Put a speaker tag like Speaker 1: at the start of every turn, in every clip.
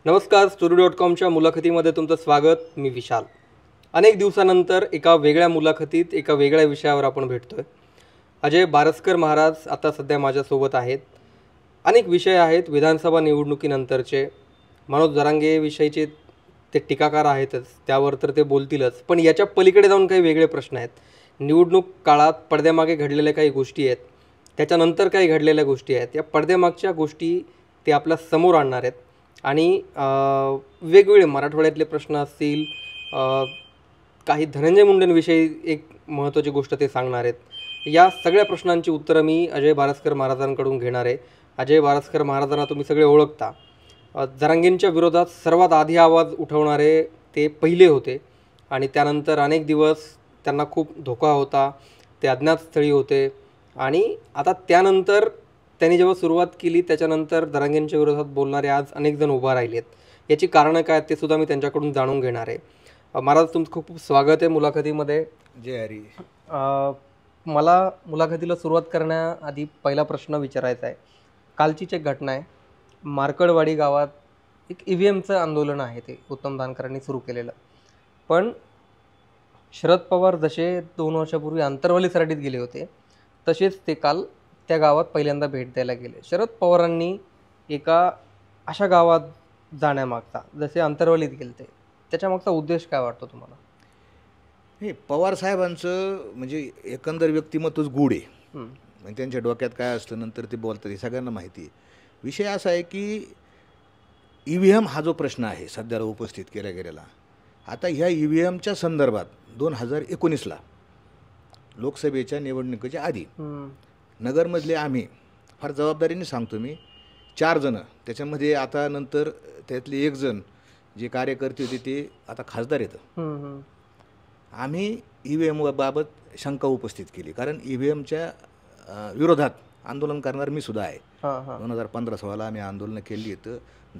Speaker 1: नमस्कार, story.comच्या मुलाखतीमध्ये तुमचं स्वागत. मी विशाल. अनेक दिवसानंतर एका वेगळ्या मुलाखतीत एका वेगळ्या विषयावर आपण भेटतोय. अजय बारसकर महाराज आता सध्या माझ्यासोबत आहेत. अनेक विषय आहेत विधानसभा निवडणुकीनंतरचे. मनोज जरांगे विषयीचे ते टीकाकार आहेतच, त्यावर तर ते बोलतीलच. पण याच्या पलीकडे जाऊन काही वेगळे प्रश्न आहेत. निवडणूक काळात पडद्यामागे घडलेल्या काही गोष्टी आहेत, त्याच्यानंतर काही घडलेल्या गोष्टी आहेत. या पडद्यामागच्या गोष्टी ते आपल्या समोर आणणार आहेत आणि वेगवेगळे मराठवाड्यातले प्रश्न असतील, काही धनंजय मुंडेंविषयी एक महत्त्वाची गोष्ट ते सांगणार आहेत. या सगळ्या प्रश्नांची उत्तरं मी अजय बारसकर महाराजांकडून घेणार आहे. अजय बारसकर महाराजांना तुम्ही सगळे ओळखता. जरांगेंच्या विरोधात सर्वात आधी आवाज उठवणारे ते पहिले होते आणि त्यानंतर अनेक दिवस त्यांना खूप धोका होता, ते अज्ञातस्थळी होते. आणि आता त्यानंतर त्यांनी जेव्हा सुरुवात केली त्याच्यानंतर जरांगेंच्या विरोधात बोलणारे आज अनेक जण उभा राहिले आहेत. याची कारणं काय ते सुद्धा मी त्यांच्याकडून जाणून घेणार आहे. महाराज, तुमचं खूप खूप स्वागत आहे मुलाखतीमध्ये.
Speaker 2: जय हरी.
Speaker 1: मला मुलाखतीला सुरुवात करण्याआधी पहिला प्रश्न विचारायचा आहे. कालचीच एक घटना आहे. मार्कडवाडी गावात एक EVMचं आंदोलन आहे, ते उत्तम जानकरांनी सुरू केलेलं. पण शरद पवार जसे 2 वर्षापूर्वी आंतरवाली सराटीत गेले होते तसेच ते काल त्या गावात पहिल्यांदा भेट द्यायला गेले. शरद पवारांनी एका अशा गावात जाण्यामागचा, जसे अंतरवलीत गेले ते, त्याच्यामागचा उद्देश काय वाटतो तुम्हाला?
Speaker 2: हे पवार साहेबांचं म्हणजे एकंदर व्यक्तिमत्वच गूढ आहे. म्हणजे त्यांच्या डोक्यात काय असतं नंतर ते बोलतात हे सगळ्यांना माहिती आहे. विषय असा आहे की EVM हा जो प्रश्न आहे सध्याला उपस्थित केला गेलेला, आता ह्या EVMच्या संदर्भात 2019ला लोकसभेच्या निवडणुकीच्या आधी नगरमधले आम्ही फार जबाबदारीने सांगतो, मी 4 जण, त्याच्यामध्ये आता नंतर त्यातले 1 जण जे कार्यकर्ते होते ते आता खासदार येतं, आम्ही EVM बाबत शंका उपस्थित केली. कारण EVMच्या विरोधात आंदोलन करणार मी सुद्धा आहे. 2015-16ला आम्ही आंदोलनं केली आहेत.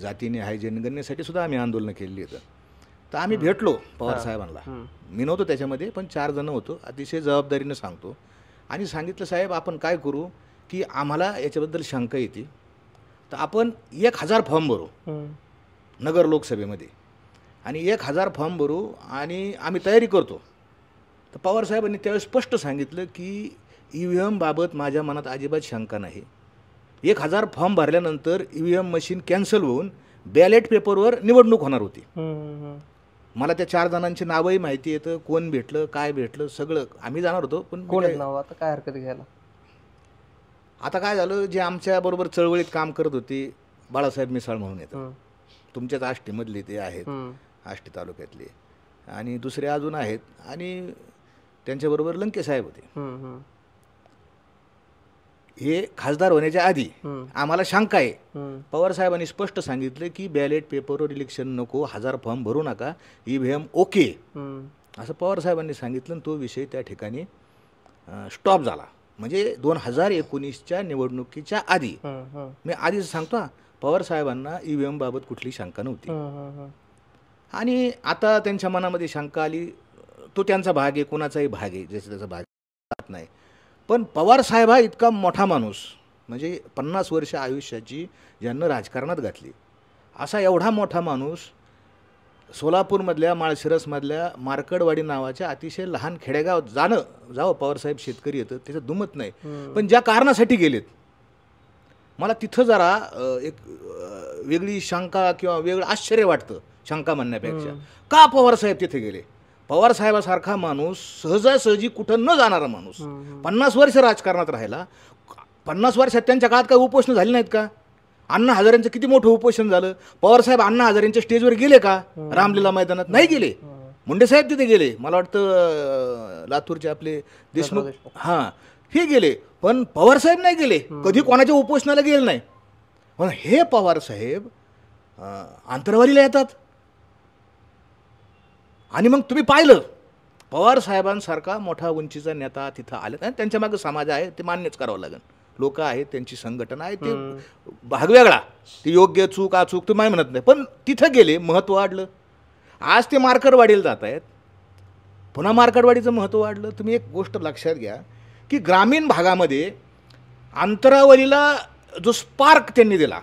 Speaker 2: जातीने हाय जनगणनेसाठी सुद्धा आम्ही आंदोलनं केली आहेत. तर आम्ही भेटलो पवार साहेबांना. मी नव्हतो त्याच्यामध्ये, पण 4 जण होतो. अतिशय जबाबदारीनं सांगतो आणि सांगितलं, साहेब आपण काय करू की आम्हाला याच्याबद्दल शंका येते, तर आपण 1000 फॉर्म भरू नगर लोकसभेमध्ये आणि 1000 फॉर्म भरू आणि आम्ही तयारी करतो. तर पवार साहेबांनी त्यावेळेस स्पष्ट सांगितलं की EVM बाबत माझ्या मनात अजिबात शंका नाही. 1000 फॉर्म भरल्यानंतर EVM मशीन कॅन्सल होऊन बॅलेट पेपरवर निवडणूक होणार होती. मला त्या 4 जणांची नावही माहिती येतं, कोण भेटलं, काय भेटलं, सगळं आम्ही जाणार होतो. पण
Speaker 1: कोण नाव, आता काय हरकत घ्यायला.
Speaker 2: आता काय झालं, जे आमच्याबरोबर चळवळीत काम करत होते बाळासाहेब मिसाळ म्हणून येतं, तुमच्याच आष्टीमधले ते आहेत, आष्टी तालुक्यातले, आणि दुसरे अजून आहेत, आणि त्यांच्याबरोबर लंके साहेब होते. हे खासदार होण्याच्या आधी आम्हाला शंका आहे. पवार साहेबांनी स्पष्ट सांगितलं की बॅलेट पेपरवर इलेक्शन नको, 1000 फॉर्म भरू नका, EVM ओके, असं पवार साहेबांनी सांगितलं. तो विषय त्या ठिकाणी स्टॉप झाला. म्हणजे 2019च्या निवडणुकीच्या आधी, मी आधीच सांगतो, पवार साहेबांना EVM बाबत कुठली शंका नव्हती. आणि आता त्यांच्या मनामध्ये शंका आली, तो त्यांचा भाग आहे, कोणाचाही भाग आहे, ज्याचा त्याचा भाग नाही. पण पवार साहेब हा इतका मोठा माणूस, म्हणजे 50 वर्ष आयुष्याची ज्यांना राजकारणात घातली, असा एवढा मोठा माणूस सोलापूरमधल्या माळशिरसमधल्या मार्कडवाडी नावाच्या अतिशय लहान खेडेगावात जावं पवारसाहेब शेतकरी येतं, त्याचं दुमत नाही. पण ज्या कारणासाठी गेलेत, मला तिथं जरा एक वेगळी शंका किंवा वेगळं आश्चर्य वाटतं, शंका म्हणण्यापेक्षा. का पवारसाहेब तिथे गेले? पवारसाहेबासारखा माणूस सहजासहजी कुठं न जाणारा माणूस, 50 वर्ष राजकारणात राहिला. 50 वर्षात त्यांच्या काळात काही उपोषण झाली नाहीत का? अण्णा हजारेंचं किती मोठं उपोषण झालं. पवारसाहेब अण्णा हजारेंच्या स्टेजवर गेले का? रामलीला मैदानात नाही गेले. मुंडेसाहेब तिथे गेले, मला वाटतं लातूरचे आपले देशमुख, हां, हे गेले. पण पवारसाहेब नाही गेले, कधी कोणाच्या उपोषणाला गेले नाही. पण हे पवारसाहेब आंतरवालीला येतात. आणि मग तुम्ही पाहिलं, पवार साहेबांसारखा मोठा उंचीचा नेता तिथं आले, त्यांच्या मागे समाज आहे, ते मान्यच करावं लागेल. लोक आहेत, त्यांची संघटना आहे, ते भाग वेगळा, ते योग्य चूक अचूक तुम्ही म्हणत नाही, पण तिथं गेले, महत्त्व वाढलं. आज ते मार्कडवाडीला जात आहेत, पुन्हा मार्कडवाडीचं महत्त्व वाढलं. तुम्ही एक गोष्ट लक्षात घ्या की ग्रामीण भागामध्ये अंतरावलीला जो स्पार्क त्यांनी दिला,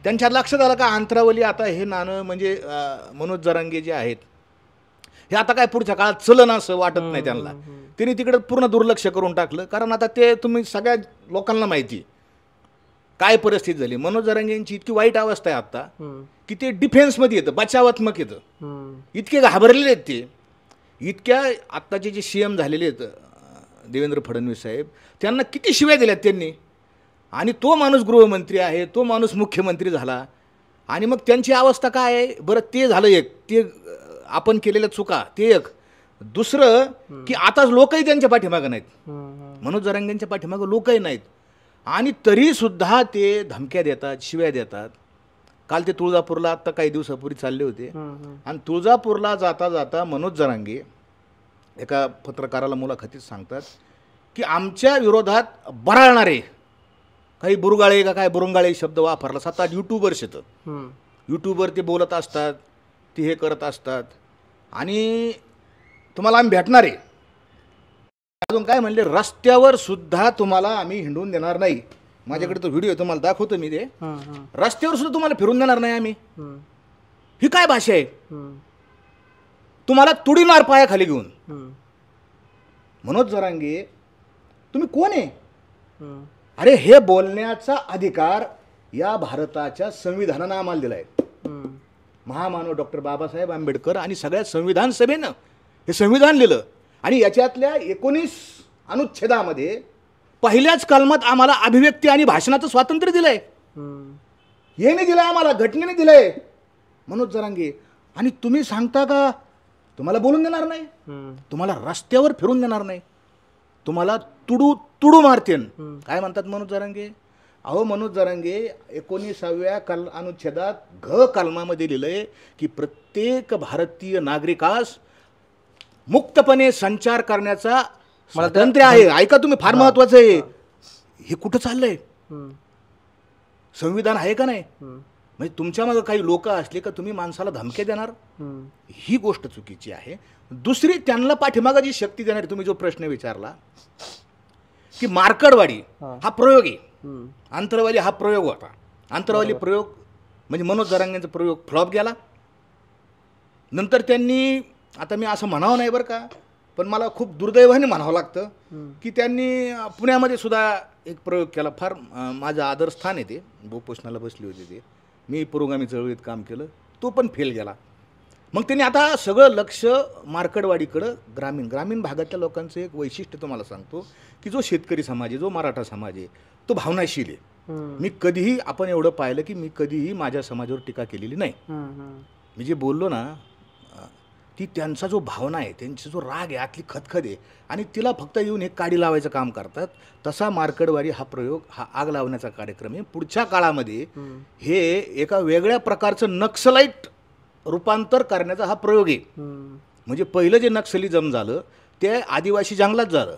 Speaker 2: त्यांच्या लक्षात आलं का अंतरावली आता हे नाणं म्हणजे मनोज जरांगे जे आहेत हे आता काय पुढच्या काळात चलन असं वाटत नाही त्यांना. त्यांनी तिकडे पूर्ण दुर्लक्ष करून टाकलं. कारण आता ते तुम्ही सगळ्या लोकांना माहिती काय परिस्थिती झाली. मनोज जरांगे यांची इतकी वाईट अवस्था आहे आता की ते डिफेन्समध्ये येतं, बचावात्मक येतं. इतके घाबरलेले आहेत ते. इतक्या आत्ताचे जे CM झालेले आहेत देवेंद्र फडणवीस साहेब, त्यांना किती शिव्या दिल्यात त्यांनी. आणि तो माणूस गृहमंत्री आहे, तो माणूस मुख्यमंत्री झाला. आणि मग त्यांची अवस्था काय आहे बरं. ते झालं एक, ते आपण केलेल्या चुका ते एक. दुसरं की आता लोकही त्यांच्या पाठीमागं नाहीत, मनोज जरांगेंच्या पाठीमागं लोकही नाहीत. आणि तरीसुद्धा ते धमक्या देतात, शिव्या देतात. काल ते तुळजापूरला आत्ता काही दिवसापूर्वी चालले होते. आणि तुळजापूरला जाता जाता मनोज जरांगे एका पत्रकाराला मुलाखतीत सांगतात की आमच्या विरोधात बराळणारे काही बुरगाळे का काय बुरुंगाळे शब्द वापरला. 7-8 यूट्यूबर्स येतं, यूट्यूबवर ते बोलत असतात, ते हे करत असतात. आणि तुम्हाला आम्ही भेटणार आहे. अजून काय म्हणले, रस्त्यावर सुद्धा तुम्हाला आम्ही हिंडून देणार नाही. माझ्याकडे तो व्हिडिओ तुम्हाला दाखवतो मी. ते रस्त्यावर सुद्धा तुम्हाला फिरून देणार नाही आम्ही. ही काय भाषा आहे. तुम्हाला तुडीनार पायाखाली घेऊन. मनोज जरांगे तुम्ही कोण आहे. अरे हे बोलण्याचा अधिकार या भारताच्या संविधानानं आम्हाला दिलाय. महामानव डॉक्टर बाबासाहेब आंबेडकर आणि सगळ्या संविधान सभेनं हे संविधान लिहिलं. आणि याच्यातल्या 19 अनुच्छेदामध्ये पहिल्याच कलमात आम्हाला अभिव्यक्ती आणि भाषणाचं स्वातंत्र्य दिलंय. येणे दिलंय आम्हाला, घटनेने दिलंय. मनोज जरांगे आणि तुम्ही सांगता का तुम्हाला बोलून देणार नाही, तुम्हाला रस्त्यावर फिरून देणार नाही, तुम्हाला तुडू मारतेन. काय म्हणतात मनोज जरांगे. अहो मनोज जरांगे 19व्या अनुच्छेदात कलमामध्ये लिहिलंय की प्रत्येक भारतीय नागरिकास मुक्तपणे संचार करण्याचा स्वातंत्र्य आहे. ऐका तुम्ही, फार महत्वाचं आहे. हे कुठं चाललंय. संविधान आहे का नाही. म्हणजे तुमच्या मागे काही लोक असले का तुम्ही माणसाला धमक्या देणार. ही गोष्ट चुकीची आहे. दुसरी, त्यांना पाठीमागे जी शक्ती देणारी, तुम्ही जो प्रश्न विचारला की मार्कडवाडी हा प्रयोग आहे, अंतरवाली हा प्रयोग होता. अंतरवाली प्रयोग म्हणजे मनोज जरांगेंचा प्रयोग फ्लॉप गेला. नंतर त्यांनी, आता मी असं म्हणावं नाही बरं का, पण मला खूप दुर्दैवाने म्हणावं लागतं की त्यांनी पुण्यामध्ये सुद्धा एक प्रयोग केला. फार माझं आदरस्थान आहे ते. उपोषणाला बसली होती ते. मी पुरोगामी चळवळीत काम केलं, तो पण फेल गेला. मग त्यांनी आता सगळं लक्ष मार्कडवाडीकडं, ग्रामीण भागातल्या लोकांचं एक वैशिष्ट्य तुम्हाला सांगतो की जो शेतकरी समाज आहे, जो मराठा समाज आहे, तो भावनाशील आहे. मी कधीही, आपण एवढं पाहिलं की मी कधीही माझ्या समाजावर टीका केलेली नाही. मी जे बोललो ना, ती त्यांचा जो भावना आहे, त्यांचा जो राग आहे, आतली खतखत आहे, आणि तिला फक्त येऊन एक काडी लावायचं काम करतात. तसा मार्कडवाडी हा प्रयोग, हा आग लावण्याचा कार्यक्रम आहे. पुढच्या काळामध्ये हे एका वेगळ्या प्रकारचं नक्सलाईट रूपांतर करण्याचा हा प्रयोग आहे. म्हणजे पहिलं जे नक्सलिझम झालं ते आदिवासी जंगलात झालं,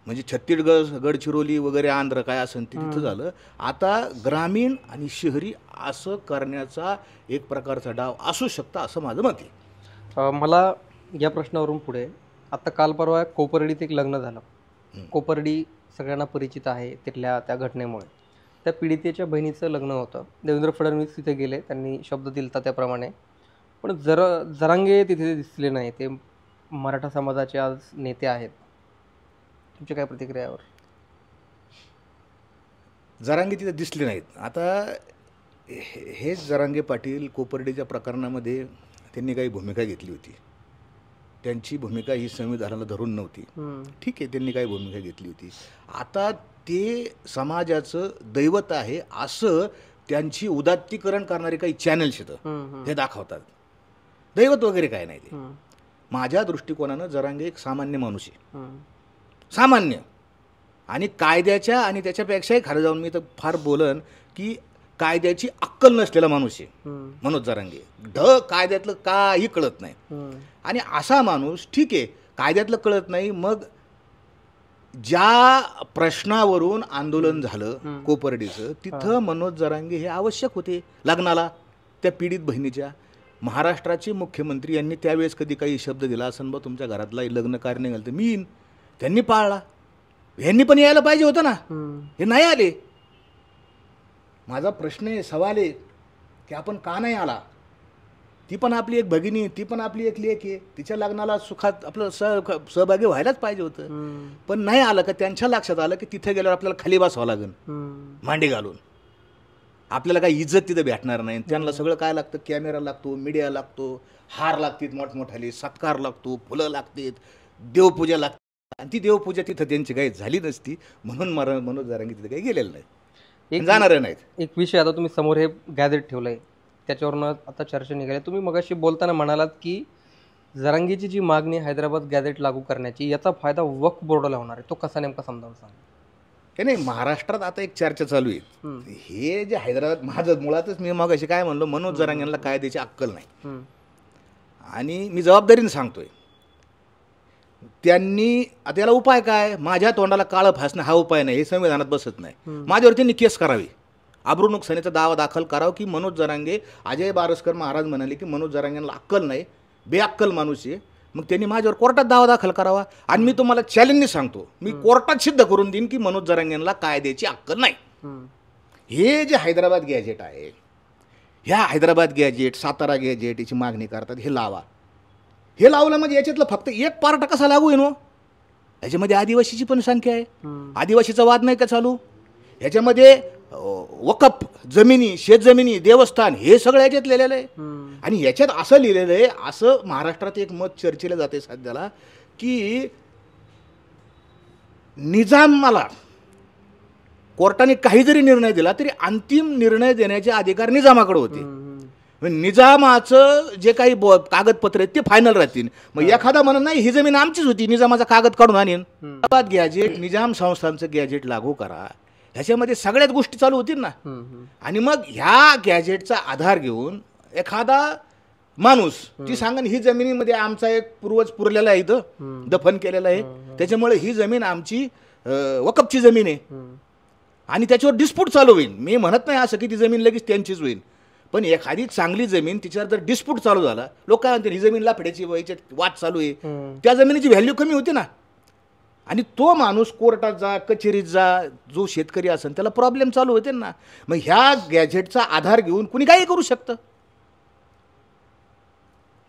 Speaker 2: म्हणजे छत्तीसगड, गडचिरोली वगैरे, आंध्र काय असेल ते तिथं झालं. आता ग्रामीण आणि शहरी असं करण्याचा एक प्रकारचा डाव असू शकता असं माझं मत आहे.
Speaker 1: मला या प्रश्नावरून पुढे, आता काल परवा कोपर्डीत एक लग्न झालं. कोपर्डी सगळ्यांना परिचित आहे तिथल्या त्या घटनेमुळे. त्या पीडितेच्या बहिणीचं लग्न होतं. देवेंद्र फडणवीस तिथे गेले, त्यांनी शब्द दिलता त्याप्रमाणे. पण जरांगे तिथे दिसले नाही. ते मराठा समाजाचे आज नेते आहेत. तुमची काय प्रतिक्रिया यावर.
Speaker 2: जरांगे तिथे दिसले नाहीत. आता हेच जरांगे पाटील कोपर्डीच्या प्रकरणामध्ये त्यांनी काही भूमिका घेतली होती. त्यांची भूमिका ही संविधानाला धरून नव्हती. ठीक आहे, त्यांनी काही भूमिका घेतली होती. आता ते समाजाचं दैवत आहे असं त्यांची उदात्तीकरण करणारे काही चॅनल्स येतं, हे दाखवतात. दैवत वगैरे काय नाही ते. माझ्या दृष्टिकोनानं जरांगे एक सामान्य माणूस आहे, सामान्य, आणि कायद्याच्या, आणि त्याच्यापेक्षाही खरं जाऊन मी तर फार बोलन की कायद्याची अक्कल नसलेला माणूस आहे मनोज जरांगे. कायद्यातलं काही कळत नाही. आणि असा माणूस, ठीक आहे, कायद्यातलं कळत नाही, मग ज्या प्रश्नावरून आंदोलन झालं कोपर्डीचं, तिथं मनोज जरांगे हे आवश्यक होते लग्नाला त्या पीडित बहिणीच्या. महाराष्ट्राचे मुख्यमंत्री यांनी त्यावेळेस कधी काही शब्द दिला असन, बा तुमच्या घरातला लग्न कार्य घालतं मी येईन, त्यांनी पाळला. यांनी पण यायला पाहिजे होतं ना, हे नाही आले. माझा प्रश्न आहे, सवाल आहे की आपण का नाही आला? ती पण आपली एक भगिनी, ती पण आपली एक लेक आहे, तिच्या लग्नाला सुखात आपलं सहभागी व्हायलाच पाहिजे होतं. पण नाही आलं का त्यांच्या लक्षात आलं की तिथे गेल्यावर आपल्याला खाली बसावं लागेल मांडी घालून. आपल्याला काही इज्जत तिथं भेटणार नाही. त्यांना सगळं काय लागतं, कॅमेरा लागतो, मीडिया लागतो, हार लागतात मोठमोठाले, सत्कार लागतो, फुलं लागतात, देवपूजा लागते. आणि ती देवपूजा तिथं त्यांची काही झाली नसती म्हणून मनोज जरांगे तिथे काही गेलेलं नाही, जाणार नाहीत.
Speaker 1: एक विषय आता तुम्ही समोर हे गॅझेट ठेवलंय, त्याच्यावरनं आता चर्चा निघाली. तुम्ही मगाशी बोलताना म्हणालात की जरांगेची जी मागणी हैदराबाद गॅझेट लागू करण्याची, याचा फायदा वक्फ बोर्डाला होणार आहे. तो कसा नेमका समजावून सांगा.
Speaker 2: हे नाही, महाराष्ट्रात आता एक चर्चा चालू आहे. हे जे हैदराबाद, माझं मुळातच मी मगाशी काय म्हणलो, मनोज जरांगेला कायद्याची अक्कल नाही. आणि मी जबाबदारीने सांगतोय, त्यांनी आता याला उपाय काय? माझ्या तोंडाला काळं फासणं हा उपाय नाही, हे संविधानात बसत नाही. माझ्यावर त्यांनी केस करावी, अब्रू नुकसानीचा दावा दाखल करावा की मनोज जरांगे, अजय बारस्कर महाराज म्हणाले की मनोज जरांगेला अक्कल नाही, बेअक्कल माणूस आहे. मग त्यांनी माझ्यावर कोर्टात दावा दाखल करावा. आणि मी तुम्हाला चॅलेंजने सांगतो, मी कोर्टात सिद्ध करून देईन की मनोज जरांगेला कायद्याची अक्कल नाही. हे जे हैदराबाद गॅजेट आहे, ह्या हैदराबाद गॅजेट, सातारा गॅजेट याची मागणी करतात, हे लावा. हे लावलं म्हणजे याच्यातलं फक्त एक पार्ट कसा लागू आहे? याच्यामध्ये आदिवासीची पण संख्या आहे, आदिवासीचा वाद नाही का चालू? ह्याच्यामध्ये वकफ जमिनी, शेतजमिनी, देवस्थान हे सगळं याच्यात लिहिलेलं आहे. आणि याच्यात असं लिहिलेलं आहे, असं महाराष्ट्रात एक मत चर्चेलं जाते सध्याला की निजामाला कोर्टाने काही जरी निर्णय दिला तरी अंतिम निर्णय देण्याचे अधिकार निजामाकडे होते. निजामाचं जे काही कागदपत्र आहेत ते फायनल राहतील. मग एखादा म्हणत नाही ही जमीन आमचीच होती, निजामाचा कागद काढून आणीन. गॅजेट, निजाम संस्थांचं गॅजेट लागू करा, ह्याच्यामध्ये सगळ्याच गोष्टी चालू होतील ना. आणि मग ह्या गॅजेटचा आधार घेऊन एखादा माणूस जी सांगन ही जमिनीमध्ये आमचा एक पूर्वज पुरलेला आहे, इथं दफन केलेला आहे, त्याच्यामुळे ही जमीन आमची वकफची जमीन आहे, आणि त्याच्यावर डिस्प्यूट चालू होईल. मी म्हणत नाही असं की ती जमीन लगेच त्यांचीच होईल, पण एखादी चांगली जमीन तिच्यावर जर डिस्प्यूट चालू झाला, लोक काय म्हणतील ही जमीन लाफड्याची, याच्यात वाद चालू आहे, त्या जमिनीची व्हॅल्यू कमी होती ना. आणि तो माणूस कोर्टात जा, कचेरीत जा, जो शेतकरी असेल त्याला प्रॉब्लेम चालू होते ना. मग ह्या गॅजेटचा आधार घेऊन कुणी काही करू शकतं.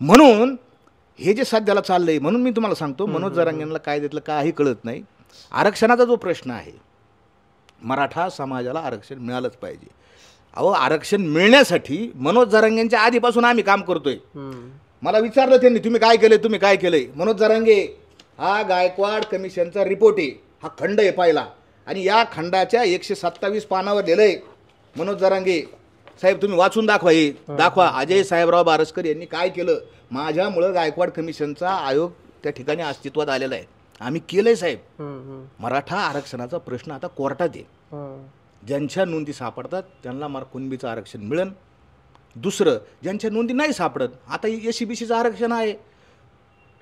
Speaker 2: म्हणून हे जे सध्याला चाललंय, म्हणून मी तुम्हाला सांगतो, मनोज जरांगेला कायद्यातलं काही कळत नाही. आरक्षणाचा जो प्रश्न आहे, मराठा समाजाला आरक्षण मिळालंच पाहिजे. अहो, आरक्षण मिळण्यासाठी मनोज जरांगेंच्या आधीपासून आम्ही काम करतोय. मला विचारलं त्यांनी, तुम्ही काय केलंय, तुम्ही काय केलंय? मनोज जरांगे, हा गायकवाड कमिशनचा रिपोर्ट आहे, हा खंड आहे पाहिला, आणि या खंडाच्या 127 पानावर लिहिलंय, मनोज जरांगे साहेब तुम्ही वाचून दाखवा, हे दाखवा अजय साहेबराव बारस्कर यांनी काय केलं. माझ्यामुळं गायकवाड कमिशनचा आयोग त्या ठिकाणी अस्तित्वात आलेला आहे, आम्ही केलंय साहेब. मराठा आरक्षणाचा प्रश्न आता कोर्टात आहे. ज्यांच्या नोंदी सापडतात त्यांना कुणबीचं आरक्षण मिळेल. दुसरं, ज्यांच्या नोंदी नाही सापडत, आता SCBCचं आरक्षण आहे.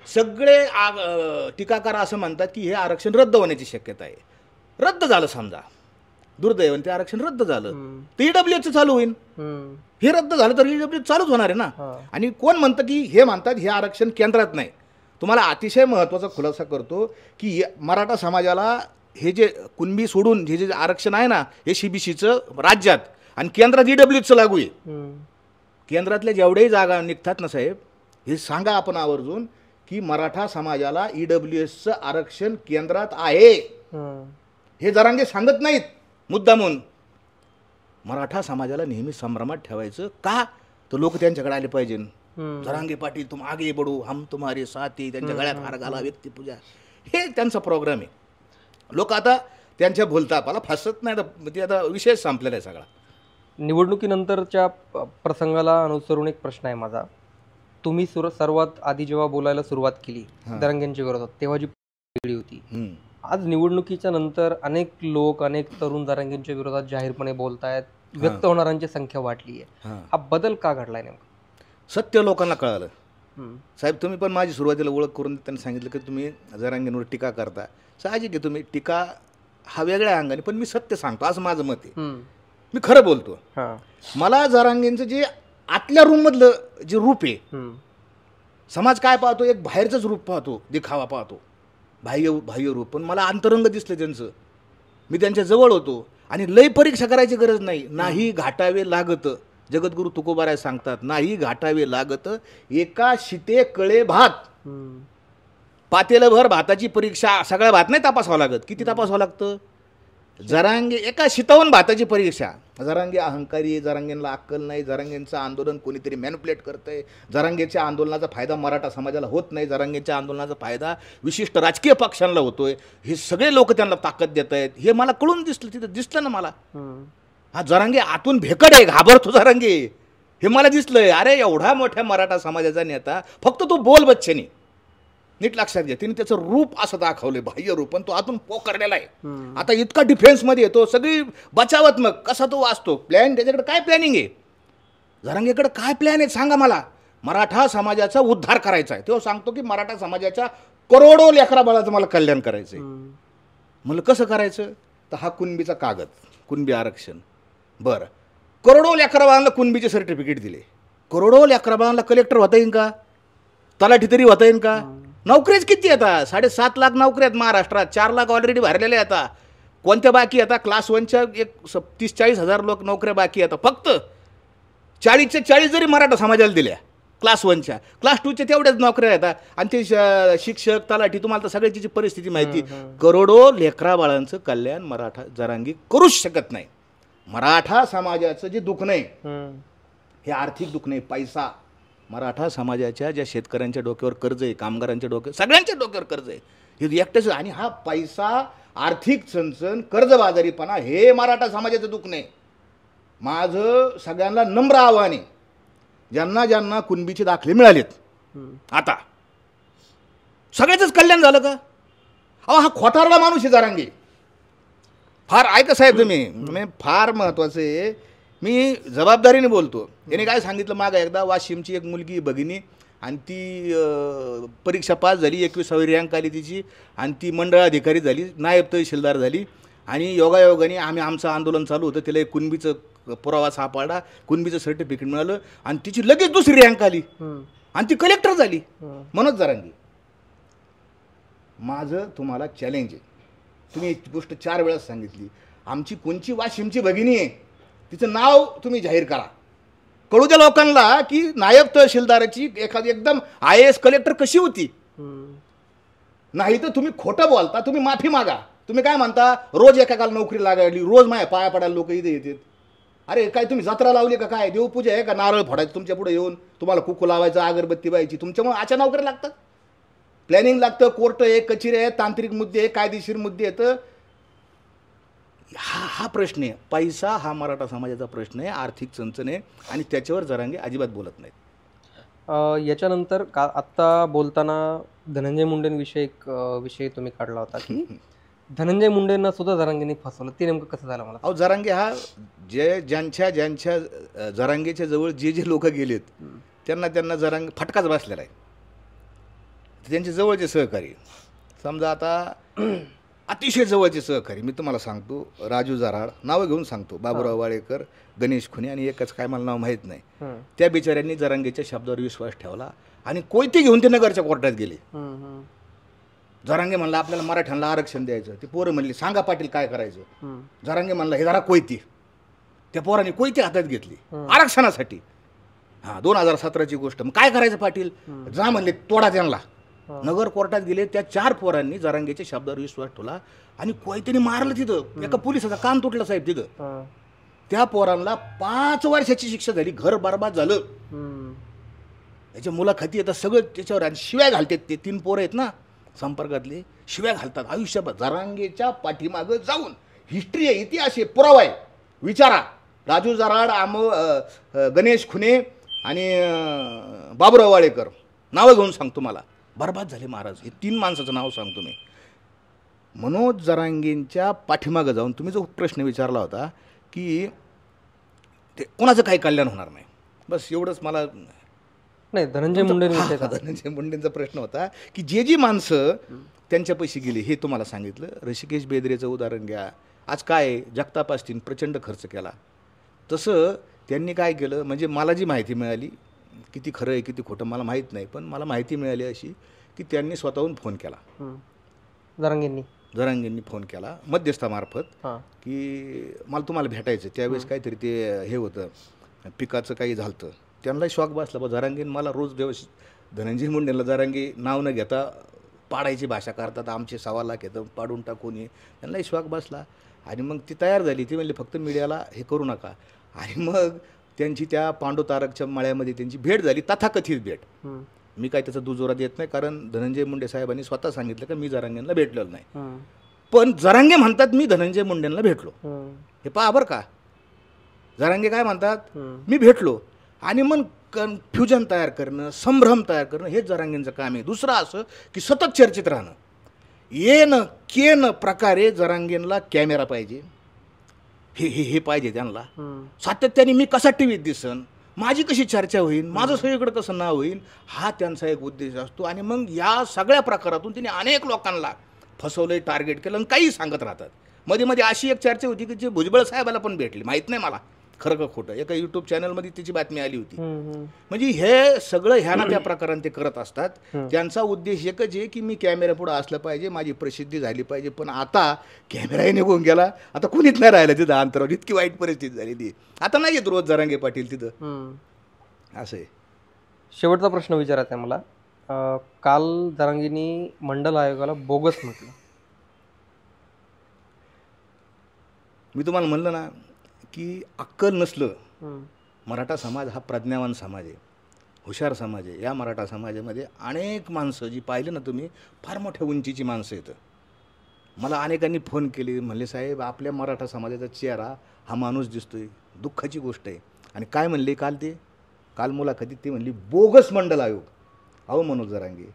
Speaker 2: सगळे टीकाकार असं म्हणतात की हे आरक्षण रद्द होण्याची शक्यता आहे. रद्द झालं समजा, दुर्दैवाने ते आरक्षण रद्द झालं तर EWHचं चालू होईल. हे रद्द झालं तर EWH चालूच होणार आहे ना. आणि कोण म्हणतं की हे म्हणतात हे आरक्षण केंद्रात नाही. तुम्हाला अतिशय महत्त्वाचा खुलासा करतो की मराठा समाजाला हे जे कुणबी सोडून हे जे आरक्षण आहे ना SCBCचं राज्यात, आणि केंद्रात EWHचं लागू आहे. केंद्रातल्या जेवढ्याही जागा निघतात ना साहेब, हे सांगा आपण आवर्जून की मराठा समाजाला EWHचं आरक्षण केंद्रात आहे. हे जरांगे सांगत नाहीत मुद्दामून. मराठा समाजाला नेहमी संभ्रमात ठेवायचं का, तर लोक त्यांच्याकडे आले पाहिजे. जरांगे पाटील तुम आगे बढो, हम तुम्हारे साथी, त्यांच्या गळ्यात हार घाला, व्यक्तिपूजा, हे त्यांचा प्रोग्राम आहे. लोक आता त्यांच्या भूलतापाला फसत नाही, ते आता विषय संपलेला आहे सगळा.
Speaker 1: निवडणुकीनंतरच्या प्रसंगाला अनुसरून एक प्रश्न आहे माझा. तुम्ही सर्वात आधी जेव्हा बोलायला सुरुवात केली जरांगेंच्या विरोधात, तेव्हा जी वेगळी होती. आज निवडणुकीच्या नंतर अनेक लोक, अनेक तरुण जरांगेंच्या विरोधात जाहीरपणे बोलतायत, व्यक्त होणाऱ्यांची संख्या वाढली आहे. हा बदल का घडलाय नेमका?
Speaker 2: सत्य लोकांना कळालं साहेब. तुम्ही पण माझी सुरुवातीला ओळख करून त्यांनी सांगितलं की तुम्ही जरांगेंवर टीका करता. साहजिक आहे, तुम्ही टीका हा वेगळ्या अंगाने, पण मी सत्य सांगतो असं माझं मत आहे. मी खरं बोलतो. मला जरांगेंचं जे आतल्या रूममधलं जे रूप आहे, समाज काय पाहतो, एक बाहेरचंच रूप पाहतो, दिखावा पाहतो, बाह्य रूप, पण मला अंतरंग दिसलं त्यांचं. मी त्यांच्या जवळ होतो आणि लय परीक्षा करायची गरज नाही. नाही घाटावे लागत, जगद्गुरु तुकोबाराय सांगतात, नाही घाटावे लागत एका शिते कळे भात. पातेलभर भाताची परीक्षा सगळ्या भात नाही तपासावं लागत. किती तपासावं लागतं? जरांगे एका शितावून भाताची परीक्षा. जरांगे अहंकारी, जरांगेंना अक्कल नाही, जरांगेंचं आंदोलन कोणीतरी मॅनिप्युलेट करतंय, जरांगेच्या आंदोलनाचा फायदा मराठा समाजाला होत नाही, जरांगेच्या आंदोलनाचा फायदा विशिष्ट राजकीय पक्षांना होतोय, हे सगळे लोक त्यांना ताकद देत आहेत, हे मला कळून दिसलं. तिथं दिसलं ना मला. हा जरांगे आतून भेकड आहे, घाबरतो जरांगे, हे मला दिसलंय. अरे एवढा मोठ्या मराठा समाजाचा नेता, फक्त तो बोल बच्चनी, नीट लक्षात घ्या, तिने त्याचं रूप असं दाखवलंय, बाह्य रूप, पण तो आतून पोकरलेला आहे. आता इतका डिफेन्समध्ये येतो, सगळी बचावत, मग कसा तो वाचतो. प्लॅन त्याच्याकडे काय प्लॅनिंग आहे? जरांगेकडे काय प्लॅन आहे सांगा मला? मराठा समाजाचा उद्धार करायचा आहे. तो सांगतो की मराठा समाजाच्या करोडो लेकरा बाळाचं मला कल्याण करायचंय. मला कसं करायचं? तर हा कुणबीचा कागद, कुणबी आरक्षण. बरं, करोडो लेकरा बाळांना कुणबीचे सर्टिफिकेट दिले, करोडो लेकरा बाळांना कलेक्टर होता येईल का? तलाठी तरी होता येईल का? नोकरीच किती आता? 7.5 लाख नोकरी आहेत महाराष्ट्रात, 4 लाख ऑलरेडी भरलेले आता. कोणत्या बाकी आता? क्लास 1च्या एक 30-40 हजार लोक नोकऱ्या बाकी आता. फक्त 40च्या 40 जरी मराठा समाजाला दिल्या क्लास 1च्या, क्लास 2च्या तेवढ्याच नोकऱ्या आहेत. आणि ते शिक्षक, तलाठी, तुम्हाला तर सगळ्याची परिस्थिती माहिती. करोडो लेकरा बाळांचं कल्याण मराठा जरांगी करूच शकत नाही. मराठा समाजाचं जे दुःख नाही, हे आर्थिक दुःख नाही, पैसा. मराठा समाजाच्या ज्या शेतकऱ्यांच्या डोक्यावर कर्ज आहे, कामगारांच्या डोक्यावर, सगळ्यांच्या डोक्यावर कर्ज आहे, हे एकटंच. आणि हा पैसा, आर्थिक चणचण, कर्जबाजारीपणा, हे मराठा समाजाचं दुःख नाही. माझं सगळ्यांना नम्र आव्हान आहे, ज्यांना ज्यांना कुणबीचे दाखले मिळालेत, आता सगळ्याचंच कल्याण झालं का? अहो हा खोटारडा माणूस आहे जरांगे. फार ऐका साहेब तुम्ही, फार महत्त्वाचं आहे, मी जबाबदारीने बोलतो. याने काय सांगितलं मागं एकदा, वाशिमची एक मुलगी भगिनी, आणि ती परीक्षा पास झाली, 21वी रँक आली तिची, आणि ती मंडळाधिकारी झाली, नायब तहसीलदार झाली. आणि योगायोगाने आमचं आंदोलन चालू होतं, तिला एक कुणबीचं पुरावा सापडला, कुणबीचं सर्टिफिकेट मिळालं, आणि तिची लगेच 2री रँक आली, आणि ती कलेक्टर झाली. मनोज जरांगे, माझं तुम्हाला चॅलेंज आहे. तुम्ही एक गोष्ट 4 वेळा सांगितली, आमची कोणची वाशिमची भगिनी आहे, तिचं नाव तुम्ही जाहीर करा. कळू द्या लोकांना की नायब तहसीलदाराची एखादी एकदम IAS कलेक्टर कशी होती. नाही तर तुम्ही खोटं बोलता, तुम्ही माफी मागा. तुम्ही काय म्हणता, रोज एकाला नोकरी लागायली, रोज माझ्या पाया पडायला लोक इथे येतात. अरे काय तुम्ही जत्रा लावली का? काय देवपूजा आहे का? नारळ फोडायचं तुमच्या पुढे येऊन, तुम्हाला कुकू लावायचं, अगरबत्ती व्हायची, तुमच्यामुळे अशा नोकरी लागतात. प्लॅनिंग लागतं, कोर्ट आहे, कचेरी आहे, तांत्रिक मुद्दे आहे, कायदेशीर मुद्दे आहेत. हा प्रश्न आहे. पैसा हा मराठा समाजाचा प्रश्न आहे, आर्थिक चणचण आहे, आणि त्याच्यावर जरांगे अजिबात बोलत नाहीत.
Speaker 1: याच्यानंतर का आत्ता बोलताना धनंजय मुंडेंविषयी एक विषय तुम्ही काढला होता की धनंजय मुंडेंना सुद्धा जरांगेंनी फसवलं, ते नेमकं कसं झालं मला?
Speaker 2: अहो जरांगे हा ज्यांच्या जरांगेच्या जवळ जे लोक गेलेत, त्यांना जरांगे फटकाच बसलेला आहे. त्यांचे जवळचे सहकारी, समजा आता अतिशय जवळचे सहकारी, मी तुम्हाला सांगतो, राजू जराड, नावं घेऊन सांगतो, बाबूराव वाडेकर, गणेश खुने, आणि एकच काय मला नाव माहीत नाही, त्या बिचाऱ्यांनी जरांगेच्या शब्दावर विश्वास ठेवला आणि कोयते घेऊन ते नगरच्या कोर्टात गेले. जरांगे म्हणला आपल्याला मराठ्यांना आरक्षण द्यायचं. ते पोरं म्हणली सांगा पाटील काय करायचं. जरांगे म्हणला हे जरा कोयती. त्या पोरांनी कोयती हातात घेतली आरक्षणासाठी. 2017ची गोष्ट. मग काय करायचं पाटील? जा म्हणले तोडा त्यांना. नगर कोर्टात गेले. त्या 4 पोरांनी जरांगेच्या शब्दावर विश्वास ठेवला आणि कोयत्याने मारलं तिथं. एका पोलिसाचा कान तुटला साहेब तिथं. त्या पोरांना 5 वर्षाची शिक्षा झाली. घर बरबाद झालं. याच्या मुलाखती येतात सगळं त्याच्यावर. आणि शिव्या घालतात. ते 3 पोरं आहेत ना संपर्कातले, शिव्या घालतात आयुष्यभर. जरांगेच्या पाठीमागं जाऊन हिस्ट्री आहे, इतिहास आहे, पुरावा आहे. विचारा. राजू जराड, गणेश खुने आणि बाबूराव वाडेकर, नावं घेऊन सांगतो मला. बरबाद झाले महाराज. हे 3 माणसाचं नाव सांगतो मी. मनोज जरांगेंच्या पाठीमागं जाऊन तुम्ही जो प्रश्न विचारला होता की ते कोणाचं काही कल्याण होणार नाही, बस एवढंच मला.
Speaker 1: नाही, धनंजय
Speaker 2: मुंडेंचा प्रश्न होता की जी माणसं त्यांच्यापाशी गेली, हे तुम्हाला सांगितलं. ऋषिकेश बेदरेचं उदाहरण घ्या. आज काय जगताप असतील प्रचंड खर्च केला. तसं त्यांनी काय केलं, म्हणजे मला जी माहिती मिळाली, किती खरं आहे किती खोटं मला माहीत नाही, पण मला माहिती मिळाली अशी की त्यांनी स्वतःहून फोन केला
Speaker 1: जरांगेंनी.
Speaker 2: जरांगेंनी फोन केला मध्यस्थामार्फत
Speaker 1: हां
Speaker 2: की मला तुम्हाला भेटायचं. त्यावेळेस काहीतरी ते हे होतं, पिकाचं काही झालं. त्यांनाही शॉक बसला. बा जरांगेन मला रोज व्यवस्थित धनंजय मुंडेला जरांगे नाव न घेता पाडायची भाषा करतात, आमचे 1.25 लाख येतं पाडून टाकून ये. त्यांनाही शॉक बसला आणि मग ती तयार झाली. ती म्हणली फक्त मीडियाला हे करू नका. आणि मग त्यांची त्या पांडू तारकच्या मळ्यामध्ये त्यांची भेट झाली, तथाकथित भेट. मी काय त्याचा दुजोरा देत नाही, कारण धनंजय मुंडे साहेबांनी स्वतः सांगितलं की मी जरांगेंना भेटलेलो नाही. पण जरांगे म्हणतात मी धनंजय मुंडेंना भेटलो. हे पहा बरं का, जरांगे काय म्हणतात, मी भेटलो. आणि मग कन्फ्युजन तयार करणं, संभ्रम तयार करणं हे जरांगेंचं काम आहे. दुसरं असं की सतत चर्चेत राहणं. येणं केन प्रकारे जरांगेंना कॅमेरा पाहिजे, हे हे हे पाहिजे त्यांना. सातत्याने मी कसा टी व्हीत दिसन, माझी कशी चर्चा होईल, माझं सगळीकडे कसं नाव होईल, हा त्यांचा एक उद्देश असतो. आणि मग या सगळ्या प्रकारातून त्यांनी अनेक लोकांना फसवलंय, टार्गेट केलं आणि काही सांगत राहतात. मध्ये मध्ये अशी एक चर्चा होती की जे भुजबळ साहेबाला पण भेटली, माहीत नाही मला खरं का खोटं, एका यूट्यूब चॅनलमध्ये त्याची बातमी आली होती. म्हणजे हे सगळं ह्या ना त्या प्रकाराने ते करत असतात. त्यांचा उद्देश एकच आहे की मी कॅमेऱ्यापुढं असलं पाहिजे, माझी प्रसिद्धी झाली पाहिजे. पण आता कॅमेराही निघून गेला, आता कुणीच नाही राहिलं तिथं अंतरावर. इतकी वाईट परिस्थिती झालेली. आता नाही येत रोज जरांगे पाटील तिथं. असं आहे.
Speaker 1: शेवटचा प्रश्न विचारायचा आहे मला. काल जरांगेंनी मंडल आयोगाला बोगस म्हटलं.
Speaker 2: मी तुम्हाला म्हणलं ना की अक्कल नसलं, मराठा समाज हा प्रज्ञावान समाज आहे, हुशार समाज आहे. या मराठा समाजामध्ये अनेक माणसं जी पाहिली ना तुम्ही, फार मोठ्या उंचीची माणसं येतं. मला अनेकांनी फोन केले, म्हणले साहेब आपल्या मराठा समाजाचा चेहरा हा माणूस दिसतोय, दुःखाची गोष्ट आहे. आणि काय म्हणले काल मुलाखतीत ते म्हणली बोगस मंडल आयोग. अहो मनोज जरांगे,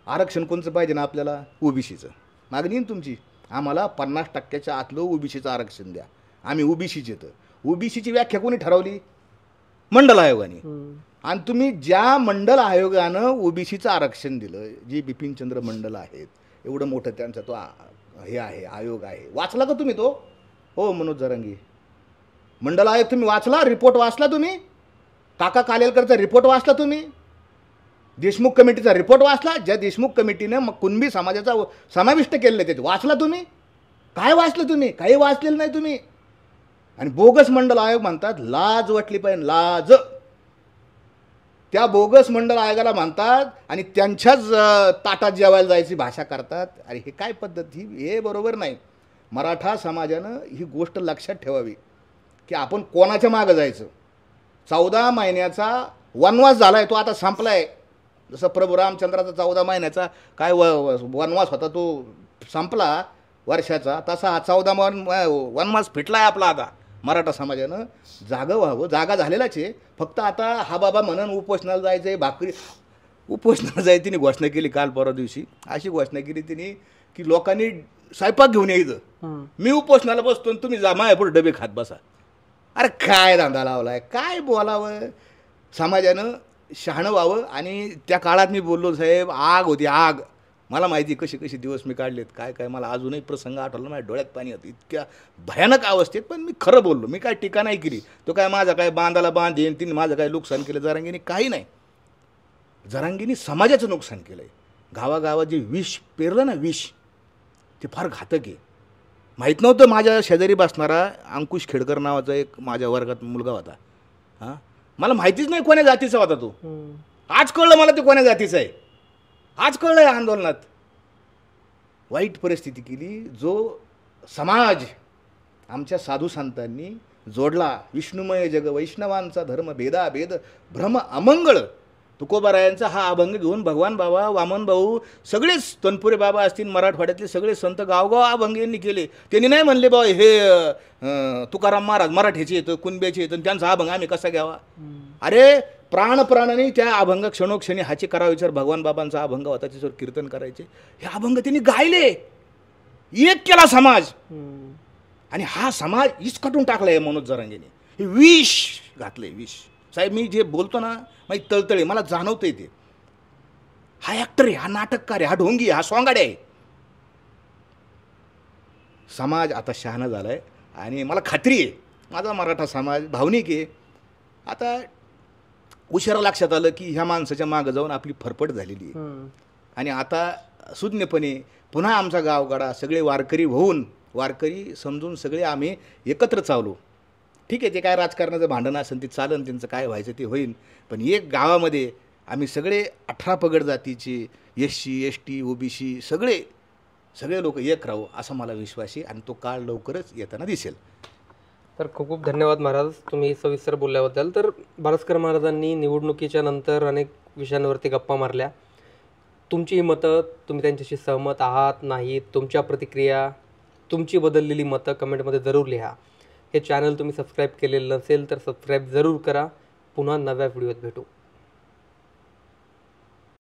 Speaker 2: आरक्षण कोणचं पाहिजे ना आपल्याला, ओबीसीचं. मागणी आहे तुमची, आम्हाला 50% आतलं ओबीसीचं आरक्षण द्या, आम्ही ओबीसीचे. तर ओबीसीची व्याख्या कोणी ठरवली, मंडल आयोगाने. आणि तुम्ही ज्या मंडल आयोगानं ओबीसीचं आरक्षण दिलं, जे बिपिनचंद्र मंडल आहेत, एवढं मोठं त्यांचा तो हे आहे, आयोग आहे, वाचला का तुम्ही तो? हो मनोज जरांगे, मंडल आयोग तुम्ही वाचला, रिपोर्ट वाचला तुम्ही? काका कालेलकरचा रिपोर्ट वाचला तुम्ही? देशमुख कमिटीचा रिपोर्ट वाचला? ज्या देशमुख कमिटीनं मग कुणबी समाजाचा समाविष्ट केलेलं ते वाचला तुम्ही? काय वाचलं तुम्ही? काही वाचलेलं नाही तुम्ही. आणि बोगस मंडल आयोग म्हणतात, लाज वाटली पाहिजे, लाज. त्या बोगस मंडल आयोगाला म्हणतात आणि त्यांच्याच ताटात जेवायला जायची भाषा करतात. अरे हे काय पद्धत ही? हे बरोबर नाही. मराठा समाजानं ही गोष्ट लक्षात ठेवावी की आपण कोणाच्या मागं जायचं. 14 महिन्याचा वनवास झाला आहे, तो आता संपला आहे. जसं प्रभू रामचंद्राचा 14 महिन्याचा काय वनवास होता तो संपला वर्षाचा, तसा हा 14 वनवास फिटला आहे आपला. आता मराठा समाजानं जागं व्हावं, जागा झालेलाच आहे. फक्त आता हा बाबा म्हणून उपोषणाला जायचं आहे, भाकरी उपोषणाला जायची तिने घोषणा केली काल परवा दिवशी. अशी घोषणा केली तिने की लोकांनी स्वयंपाक घेऊन यायचं, मी उपोषणाला बसतो आणि तुम्ही जा माझ्यापुढे डबे खात बसा. अरे काय धंदा लावलाय, काय बोलावं. समाजानं शहाणं व्हावं. आणि त्या काळात मी बोललो साहेब, आग होती, आग. मला माहिती कशी कशी दिवस मी काढलेत, काय काय मला अजूनही प्रसंग आठवला, माझ्या डोळ्यात पाणी होतं, इतक्या भयानक अवस्थेत. पण मी खरं बोललो, मी काय टीका नाही केली. तो काय माझा काय बांधाला बांध येईन, तिने माझं काय नुकसान केलं जरांगीने, काही नाही. जरांगीने समाजाचं नुकसान केलं आहे. गावागावात जे विष पेरलं ना, विष, ते फार घातक आहे. माहीत नव्हतं. माझ्या शेजारी बसणारा अंकुश खेडकर नावाचा एक माझ्या वर्गात मुलगा होता. हां, मला माहितीच नाही कोण्या जातीचा होता तो. आज कळलं मला ते कोण्या जातीचं आहे. आज कळलं या आंदोलनात. वाईट परिस्थिती केली. जो समाज आमच्या साधू संतांनी जोडला, विष्णुमय जग वैष्णवांचा धर्म भेदाभेद भ्रम अमंगळ, तुकोबारायांचा हा अभंग घेऊन भगवान बाबा, वामन भाऊ, सगळेच तनपुरे बाबा असतील, मराठवाड्यातले सगळे संत गावगाव अभंग यांनी केले. त्यांनी नाही म्हणले बा हे तुकाराम महाराज मराठीचे येतं, कुणब्याचे येतं, त्यांचा अभंग आम्ही कसा घ्यावा. अरे प्राणप्राणाने त्या अभंग क्षणोक्षणी हाचे करा विचार. भगवान बाबांचा अभंग होता, त्याच्यावर कीर्तन करायचे. हे अभंग त्यांनी गायले, एक केला समाज. आणि हा समाज इसकटून टाकलाय मनोज जरांगेने. हे विष घातलंय, विष. साहेब मी जे बोलतो ना, माझी तळतळे, मला जाणवतंय ते. हा ॲक्टर आहे, हा नाटककार आहे, हा ढोंगी, हा सोंगाडे आहे. समाज आता शहाणा झालाय. आणि मला खात्री आहे माझा मराठा समाज भावनिक आहे. आता उशिरा लक्षात आलं की ह्या माणसाच्या मागं जाऊन आपली फरफट झालेली आहे. आणि आता सुज्ञपणे पुन्हा आमचा गावगाडा सगळे वारकरी समजून सगळे आम्ही एकत्र चावलो. ठीक आहे, ते काय राजकारणाचं भांडण असेल ते चालन, त्यांचं काय व्हायचं ते होईल, पण एक गावामध्ये आम्ही सगळे 18 पगड जातीचे SC ST OBC सगळे लोक एक राहू असा मला विश्वास आहे आणि तो काळ लवकरच येताना दिसेल.
Speaker 1: तर खूप खूप धन्यवाद महाराज तुम्ही सविस्तर बोलल्याबद्दल. तर बारस्कर महाराजांनी निवडणुकीच्या नंतर अनेक विषयांवरती गप्पा मारल्या. तुमची ही मतं, तुम्ही त्यांच्याशी सहमत आहात नाहीत, तुमच्या प्रतिक्रिया, तुमची बदललेली मतं कमेंटमध्ये जरूर लिहा. हे चॅनल तुम्ही सबस्क्राईब केलेलं नसेल तर सबस्क्राईब जरूर करा. पुन्हा नव्या व्हिडिओत भेटू.